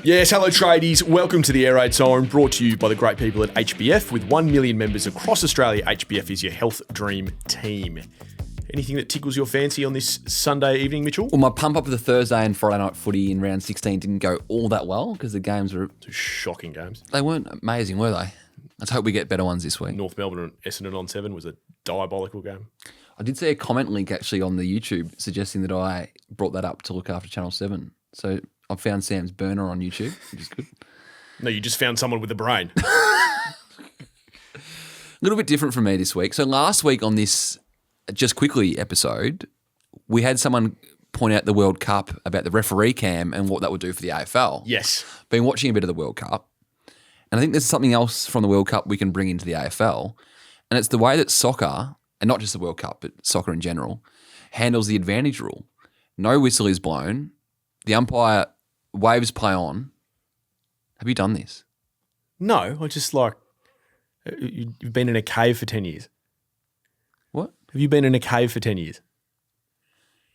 Yes, hello tradies. Welcome to the Air Raid Siren, brought to you by the great people at HBF. With 1 million members across Australia, HBF is your health dream team. Anything that tickles your fancy on this Sunday evening, Mitchell? Well, my pump up of the Thursday and Friday night footy in round 16 didn't go all that well because the games were... Two shocking games. They weren't amazing, were they? Let's hope we get better ones this week. North Melbourne and Essendon on 7 was a diabolical game. I did see a comment link actually on the YouTube suggesting that I brought that up to look after Channel 7. So I found Sam's burner on YouTube, which is good. No, you just found someone with a brain. A little bit different from me this week. So last week on this Just Quickly episode, we had someone point out the World Cup about the referee cam and what that would do for the AFL. Yes. Been watching a bit of the World Cup, and I think there's something else from the World Cup we can bring into the AFL, and it's the way that soccer, and not just the World Cup, but soccer in general, handles the advantage rule. No whistle is blown. The umpire waves play on. Have you done this? No, I just you've been in a cave for 10 years. What? Have you been in a cave for 10 years?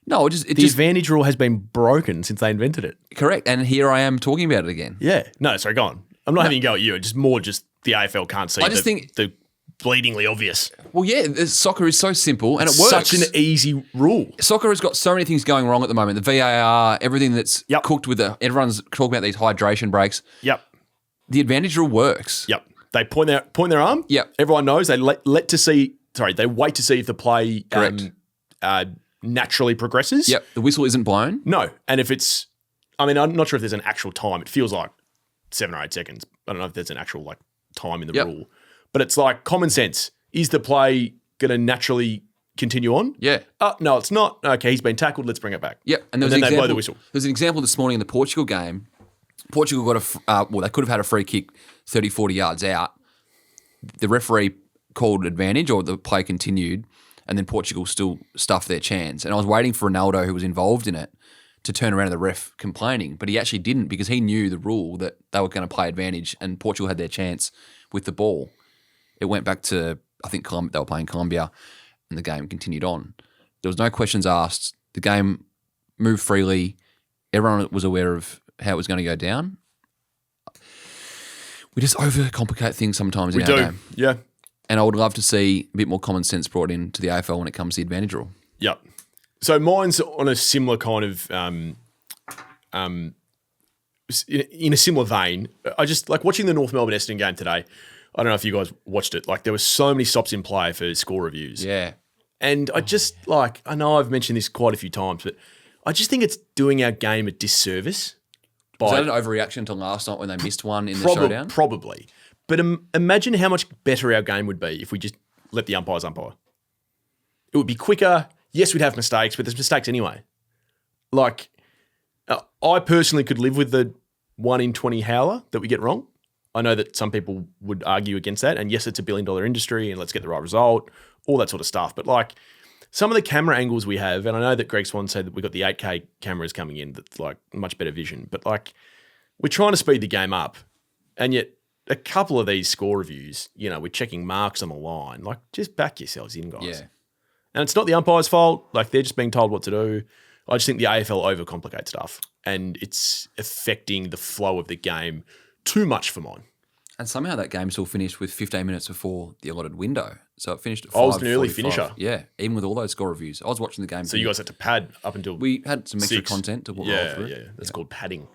No, the advantage rule has been broken since they invented it. Correct, and here I am talking about it again. Yeah. No, sorry, go on. I'm not having a go at you. It's just the AFL can't see the bleedingly obvious. Well, yeah, soccer is so simple and it works. Such an easy rule. Soccer has got so many things going wrong at the moment. The VAR, everything that's cooked with everyone's talking about these hydration breaks. Yep. The advantage rule works. Yep. They point their arm. Yep. Everyone knows. They wait to see if the play naturally progresses. Yep. The whistle isn't blown. No. And if it's, I'm not sure if there's an actual time. It feels like 7 or 8 seconds. I don't know if there's an actual time in the rule. But it's common sense. Is the play going to naturally continue on? Yeah. No, it's not. Okay, he's been tackled. Let's bring it back. Yep. And then they blow the whistle. There's an example this morning in the Portugal game. Portugal got they could have had a free kick 30, 40 yards out. The referee called advantage or the play continued, and then Portugal still stuffed their chance. And I was waiting for Ronaldo, who was involved in it, to turn around to the ref complaining, but he actually didn't because he knew the rule that they were going to play advantage and Portugal had their chance with the ball. It went back to, I think they were playing Colombia, and the game continued on. There was no questions asked. The game moved freely. Everyone was aware of how it was going to go down. We just overcomplicate things sometimes in our game. Yeah. And I would love to see a bit more common sense brought into the AFL when it comes to the advantage rule. Yep. So mine's on a similar kind of, in a similar vein. I just watching the North Melbourne Essendon game today. I don't know if you guys watched it. There were so many stops in play for score reviews. Yeah. And I just I know I've mentioned this quite a few times, but I just think it's doing our game a disservice. Was that an overreaction to last night when they missed one in the showdown? Probably. But imagine how much better our game would be if we just let the umpires umpire. It would be quicker. Yes, we'd have mistakes, but there's mistakes anyway. I personally could live with the 1 in 20 howler that we get wrong. I know that some people would argue against that. And yes, it's $1 billion industry and let's get the right result, all that sort of stuff. But some of the camera angles we have, and I know that Greg Swan said that we've got the 8K cameras coming in that's much better vision. But we're trying to speed the game up. And yet a couple of these score reviews, we're checking marks on the line. Just back yourselves in, guys. Yeah. And it's not the umpire's fault. They're just being told what to do. I just think the AFL overcomplicates stuff. And it's affecting the flow of the game too much for mine. And somehow that game still finished with 15 minutes before the allotted window. So it finished at 5:45. I was an early finisher. Yeah, even with all those score reviews. I was watching the game. So you guys had to pad up until we had some extra content to roll through. Yeah, that's called padding.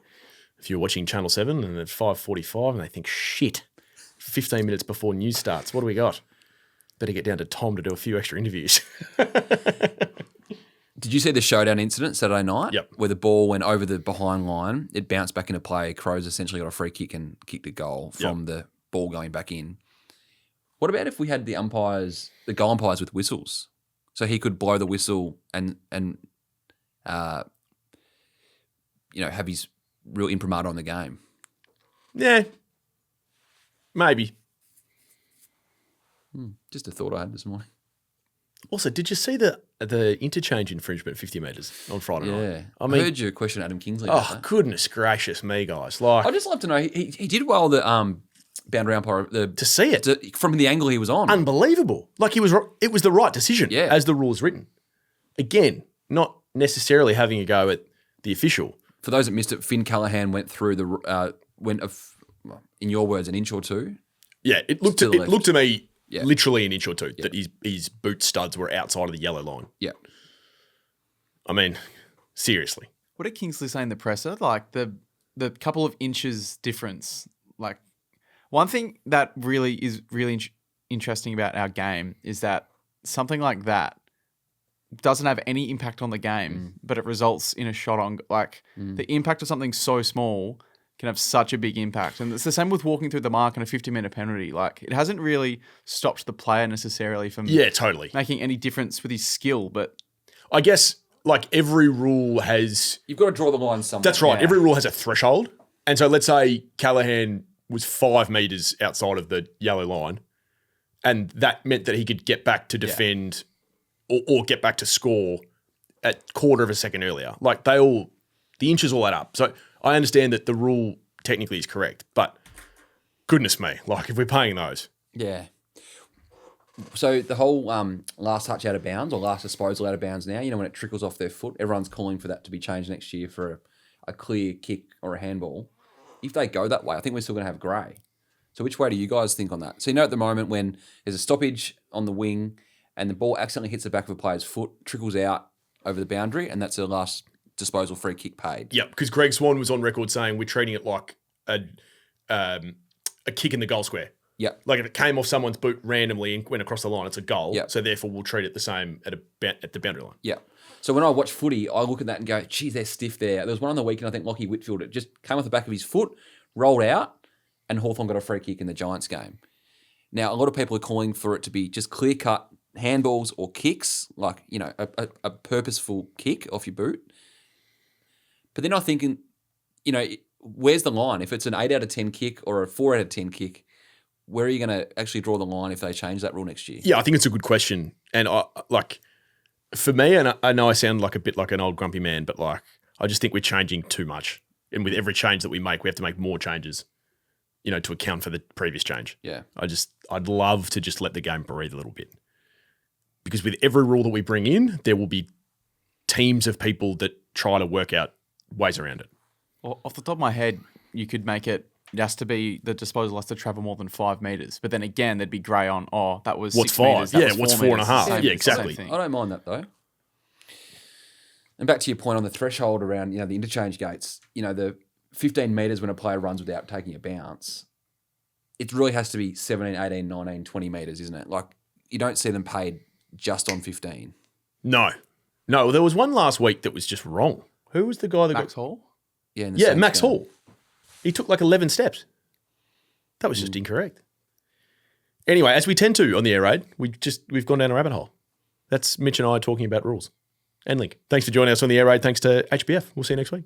If you're watching Channel 7 and at 5:45 and they think, shit, 15 minutes before news starts, what do we got? Better get down to Tom to do a few extra interviews. Did you see the showdown incident Saturday night? Yep. Where the ball went over the behind line, it bounced back into play. Crows essentially got a free kick and kicked a goal from the ball going back in. What about if we had the goal umpires with whistles? So he could blow the whistle and have his real imprimatur on the game. Yeah. Maybe. Just a thought I had this morning. Also, did you see the interchange infringement at 50 metres on Friday night? Yeah. I heard your question, Adam Kingsley. Oh, goodness gracious me, guys. I'd just love to know, he did well, the boundary umpire. To see it. From the angle he was on. Unbelievable. It was the right decision as the rule is written. Again, not necessarily having a go at the official. For those that missed it, Finn Callaghan went through in your words, an inch or two. Yeah, it looked To the left. to me Yeah. literally an inch or two that his boot studs were outside of the yellow line. Yeah. Mm. I mean, seriously. What did Kingsley say in the presser? Like the couple of inches difference. Like one thing that really is really interesting about our game is that something like that doesn't have any impact on the game, but it results in a shot on. Like the impact of something so small can have such a big impact. And it's the same with walking through the mark and a 50-meter penalty. Like it hasn't really stopped the player necessarily from Totally. making any difference with his skill, but I guess like every rule has. You've got to draw the line somewhere. That's right. Yeah. Every rule has a threshold. And so let's say Callaghan was 5 meters outside of the yellow line, and that meant that he could get back to defend or get back to score at quarter of a second earlier. Like the inches all add up. So I understand that the rule technically is correct, but goodness me, like if we're paying those. Yeah. So the whole last touch out of bounds or last disposal out of bounds now, when it trickles off their foot, everyone's calling for that to be changed next year for a clear kick or a handball. If they go that way, I think we're still going to have grey. So which way do you guys think on that? So at the moment when there's a stoppage on the wing and the ball accidentally hits the back of a player's foot, trickles out over the boundary, and that's the last disposal free kick paid. Yep, because Greg Swan was on record saying we're treating it like a kick in the goal square. Yep. Like if it came off someone's boot randomly and went across the line, it's a goal. Yep. So therefore we'll treat it the same at the boundary line. Yeah. So when I watch footy, I look at that and go, geez, they're stiff there. There was one on the weekend, I think Lachie Whitfield, it just came off the back of his foot, rolled out, and Hawthorn got a free kick in the Giants game. Now, a lot of people are calling for it to be just clear-cut handballs or kicks, like, a purposeful kick off your boot. But then I'm thinking, where's the line? If it's an 8 out of 10 kick or a 4 out of 10 kick, where are you going to actually draw the line if they change that rule next year? Yeah, I think it's a good question. And for me, and I know I sound like a bit like an old grumpy man, but I just think we're changing too much. And with every change that we make, we have to make more changes, to account for the previous change. Yeah. I'd love to just let the game breathe a little bit. Because with every rule that we bring in, there will be teams of people that try to work out ways around it. Well, off the top of my head, you could make it has to be the disposal has to travel more than 5 meters. But then again, there'd be grey on, that was what's 6 5? meters. That was what's 4 4.5? meters. Yeah, exactly. Same thing. I don't mind that though. And back to your point on the threshold around, the interchange gates, the 15 metres when a player runs without taking a bounce, it really has to be 17, 18, 19, 20 metres, isn't it? Like, you don't see them paid just on 15. No, there was one last week that was just wrong. Who was the guy that Max Hall? Yeah, Max Hall. He took 11 steps. That was just incorrect. Anyway, as we tend to on the air raid, we've gone down a rabbit hole. That's Mitch and I talking about rules. And Link, thanks for joining us on the air raid. Thanks to HBF. We'll see you next week.